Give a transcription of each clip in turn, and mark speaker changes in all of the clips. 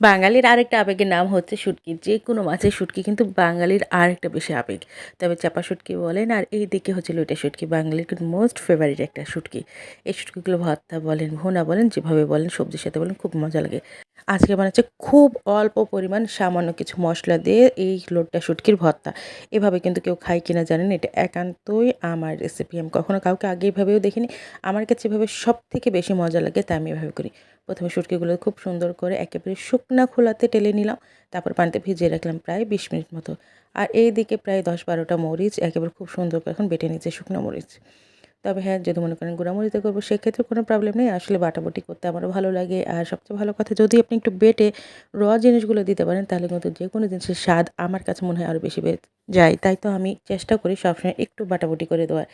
Speaker 1: বাঙালির আরেকটা আবেগের নাম হচ্ছে শুটকি। যেকোনো মাছের শুটকি কিন্তু বাঙালির আরেকটা বেশি আবেগ। তবে চাপা শুটকি বলেন আর এইদিকে হচ্ছে লইটা শুটকি। বাঙালির কিন্তু মোস্ট ফেভারিট একটা শুটকি। এই শুটকিগুলো ভর্তা বলেন, ভুনা বলেন, যেভাবে বলেন সবজির সাথে বলেন খুব মজা লাগে। আজকে বানাচ্ছে খুব অল্প পরিমাণ সামান্য কিছু মসলা দিয়ে এই লোটটা শুটকির ভর্তা। এভাবে কিন্তু কেউ খায় কিনা জানেন না, এটা একান্তই আমার রেসিপি। আমি কখনো কাউকে আগে এভাবেও দেখিনি। আমার কাছে এভাবে সবথেকে বেশি মজা লাগে, তাই আমি এভাবে করি। প্রথমে শুটকিগুলো খুব সুন্দর করে একেবারে শুকনা খোলাতে টেলে নিলাম। তারপর পানিতে ভিজিয়ে রাখলাম প্রায় ২০ মিনিট মতো। আর এইদিকে প্রায় ১০-১২টা মরিচ একেবারে খুব সুন্দর করে এখন বেটে নিচ্ছি, শুকনো মরিচ। তবে হ্যাঁ, যদি মনে করেন গুঁড়ামরিচে করবো সেক্ষেত্রে কোনো প্রবলেম নেই। আসলে বাটাবাটি করতে আমারও ভালো লাগে। আর সবচেয়ে ভালো কথা, যদি আপনি একটু বেটে জিনিসগুলো দিতে পারেন তাহলে কিন্তু যেকোনো জিনিসের স্বাদ আমার কাছে মনে হয় আরও বেশি যায়। তাই তো আমি চেষ্টা করি সবসময় একটু বাটাবাটি করে দেওয়ার।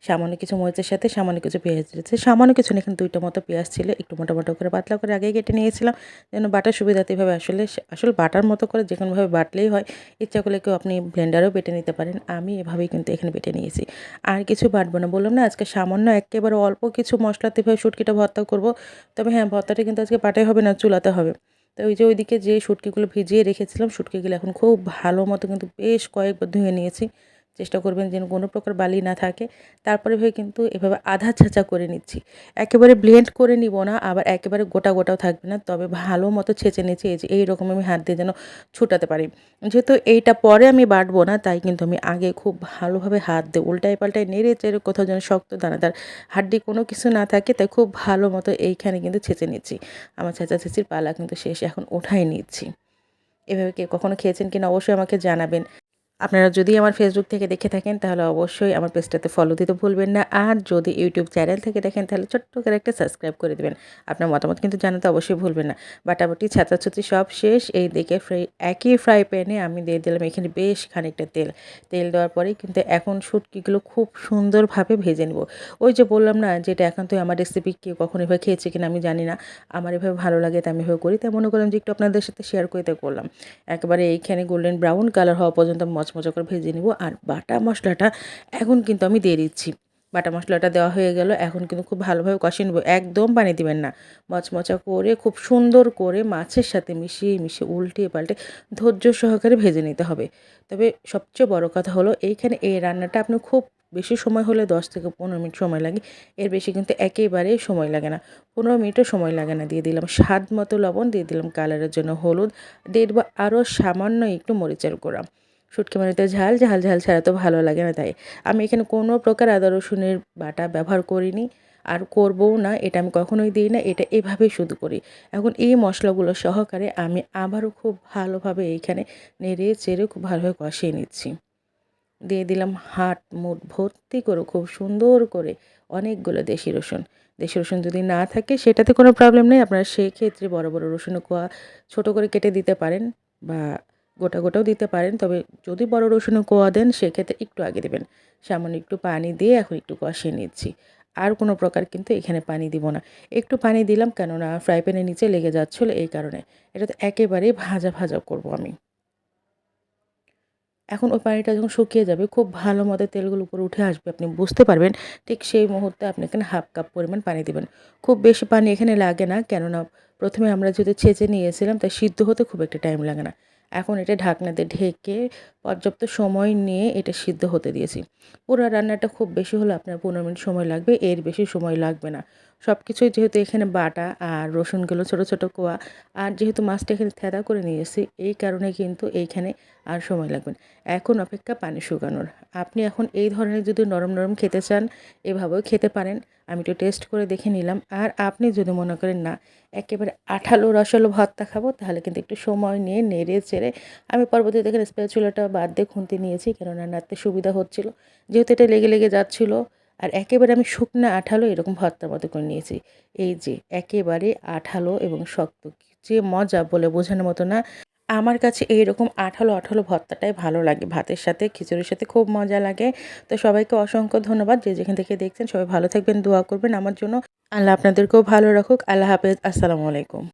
Speaker 1: সামান্য কিছু মরিচের সাথে সামান্য কিছু পেঁয়াজ দিয়েছি। সামান্য কিছু না, এখানে ২ টা মতো পেঁয়াজ ছিল। একটু মোটা, মোটা করে পাতলা করে আগেই কেটে নিয়েছিলাম যেন বাটার সুবিধাতে এভাবে আসলে বাটার মতো করে যেকোনোভাবে বাটলেই হয়। ইচ্ছা করলে কেউ আপনি ব্লেন্ডারেও বেটে নিতে পারেন। আমি এভাবেই কিন্তু এখানে বেটে নিয়েছি। আর কিছু বাটবো না। বললাম না আজকে সামান্য এক্কেবারে অল্প কিছু মশলাতে এভাবে শুটকিটা ভর্তা করব। তবে হ্যাঁ, ভর্তাটা কিন্তু আজকে পাটায় হবে না, চুলাতে হবে। তো ওই যে ওইদিকে যে শুটকিগুলো ভিজিয়ে রেখেছিলাম, শুটকিগুলো এখন খুব ভালো মতো কিন্তু বেশ কয়েকবার ধুয়ে নিয়েছি। চেষ্টা করবেন যেন কোনো প্রকার বালি না থাকে। তারপরে কিন্তু এভাবে আধা ছাঁচা করে নিচ্ছি। একেবারে ব্লেন্ড করে নিব না, আবার একেবারে গোটা, গোটাও থাকবে না। তবে ভালো মতো ছেঁচে নিচ্ছি। এই যে এইরকম আমি হাত দিয়ে যেন ছুটাতে পারি। যেহেতু এইটা পরে আমি বাটবো না, তাই কিন্তু আমি আগে খুব ভালোভাবে হাত দিয়ে উল্টায় পাল্টায় নেড়ে চেড়ে কোথাও যেন শক্ত দানাদার হাড্ডি কোনো কিছু না থাকে, তাই খুব ভালো মতো এইখানে কিন্তু ছেঁচে নিচ্ছি। আমার ছেঁচাছেঁচির পালা কিন্তু শেষ, এখন উঠায় নিচ্ছি। এভাবে কে কখনো খেয়েছেন কিনা অবশ্যই আমাকে জানাবেন। আপনারা যদি আমার ফেসবুক থেকে দেখে থাকেন তাহলে অবশ্যই আমার পেজটাতে ফলো দিতে ভুলবেন না। আর যদি ইউটিউব চ্যানেল থেকে দেখেন তাহলে ছোট্ট করে একটা সাবস্ক্রাইব করে দিবেন। আপনার মতামত কিন্তু জানাতে অবশ্যই ভুলবেন না। বাটাবাটি ছাঁচাছুঁচি সব শেষ। এই দিকে একই ফ্রাই প্যানে আমি দিয়ে দিলাম এখানে বেশ খানিকটা তেল। তেল দেওয়ার পরেই কিন্তু এখন শুটকিগুলো খুব সুন্দরভাবে ভেজে নেব। ওই যে বললাম না, যেটা একান্তই আমার রেসিপি, কেউ কখনো এভাবে খেয়েছে কিনা আমি জানি না। আমার এভাবে ভালো লাগে তাই আমি এভাবে করি। তাই মনে করলাম যে একটু আপনাদের সাথে শেয়ার করে তাই করলাম। একেবারে এইখানে গোল্ডেন ব্রাউন কালার হওয়া পর্যন্ত মচমচে করে ভেজে নিব। আর বাটা মশলাটা এখন কিন্তু আমি দিয়ে দিচ্ছি। বাটা মশলাটা দেওয়া হয়ে গেল। এখন কিন্তু খুব ভালোভাবে কষিয়ে নেব। একদম পানি দিবেন না। মচমচা করে খুব সুন্দর করে মাছের সাথে মিশিয়ে, মিশিয়ে উল্টিয়ে পাল্টে ধৈর্য সহকারে ভেজে নিতে হবে। তবে সবচেয়ে বড় কথা হলো এইখানে এই রান্নাটা আপনি খুব বেশি সময় হলে ১০ থেকে ১৫ মিনিট সময় লাগে। এর বেশি কিন্তু একেবারেই সময় লাগে না। ১৫ মিনিটও সময় লাগে না। দিয়ে দিলাম স্বাদ মতো লবণ, দিয়ে দিলাম কালারের জন্য হলুদ, দিয়ে দেবো আরও সামান্য একটু মরিচের গুঁড়া। শুটকি মানে তো ঝাল, ঝাল ঝাল ছাড়া তো ভালো লাগে না তাই। আমি এখানে কোনো প্রকার আদা রসুনের বাটা ব্যবহার করিনি, আর করবও না। এটা আমি কখনোই দিই না। এটা এভাবেই শুধু করি। এখন এই মশলাগুলো সহকারে আমি আবারও খুব ভালোভাবে এইখানে নেড়ে চেড়ে খুব ভালোভাবে কষিয়ে নিচ্ছি। দিয়ে দিলাম মুঠ ভর্তি করে খুব সুন্দর করে অনেকগুলো দেশি রসুন। দেশি রসুন যদি না থাকে সেটাতে কোনো প্রবলেম নেই। আপনারা সেক্ষেত্রে বড়, বড় রসুনের কোয়া ছোট করে কেটে দিতে পারেন বা গোটা, গোটাও দিতে পারেন। তবে যদি বড় রসুনের কোয়া দেন সেক্ষেত্রে একটু আগে দেবেন। সামান্য একটু পানি দিয়ে এখন একটু কষিয়ে নিচ্ছি। আর কোনো প্রকার কিন্তু এখানে পানি দিব না। একটু পানি দিলাম কেননা ফ্রাই প্যানের নিচে লেগে যাচ্ছিল এই কারণে। এটা তো একেবারেই ভাজা, ভাজা করব আমি। এখন ওই পানিটা যখন শুকিয়ে যাবে, খুব ভালো মতো তেলগুলো উপরে উঠে আসবে, আপনি বুঝতে পারবেন। ঠিক সেই মুহূর্তে আপনি এখানে 1/2 কাপ পরিমাণ পানি দিবেন। খুব বেশি পানি এখানে লাগে না, কেননা ১ম এ আমরা যেহেতু ছেঁচে নিয়েছিলাম তাই সিদ্ধ হতে খুব একটা টাইম লাগে না। এখন এটা ঢাকনা দিয়ে ঢেকে পর্যাপ্ত সময় নিয়ে এটা সিদ্ধ হতে দিয়েছি। পুরা রান্নাটা খুব বেশি হলে আপনার ১৫ মিনিট সময় লাগবে, এর বেশি সময় লাগবে না। সবকিছুই যেহেতু এখানে বাটা আর রসুনগুলো ছোট, ছোট কোয়া, আর যেহেতু মাছটা এখানে থেঁতা করে নিয়েছি, এই কারণে কিন্তু এইখানে আর সময় লাগবে না। এখন অপেক্ষা পানি শুকানোর। আপনি এখন এই ধরনের যদি নরম, নরম খেতে চান এভাবেও খেতে পারেন। আমি একটু টেস্ট করে দেখে নিলাম। আর আপনি যদি মনে করেন না একেবারে আঠালো রসালো ভর্তা খাবো, তাহলে কিন্তু একটু সময় নিয়ে নেড়ে চেড়ে আমি পরবর্তীতে এখানে স্প্যাচুলাটা বাদ দিয়ে খুন্তি নিয়েছি, কেননা নাড়তে সুবিধা হচ্ছিল। যেহেতু এটা লেগে, লেগে যাচ্ছিল। আর একেবারে আমি শুকনা আঠালো এরকম ভর্তার মতো করে নিয়েছি। এই যে একেবারে আঠালো এবং শক্ত, যে মজা বলে বোঝানোর মতো না। আমার কাছে এইরকম আঠালো, আঠালো ভর্তাটাই ভালো লাগে। ভাতের সাথে, খিচুড়ির সাথে খুব মজা লাগে। তো সবাইকে অসংখ্য ধন্যবাদ। যে যেখান থেকে দেখছেন সবাই ভালো থাকবেন, দোয়া করবেন আমার জন্য। আল্লাহ আপনাদেরকেও ভালো রাখুক। আল্লাহ হাফেজ। আসসালামু আলাইকুম।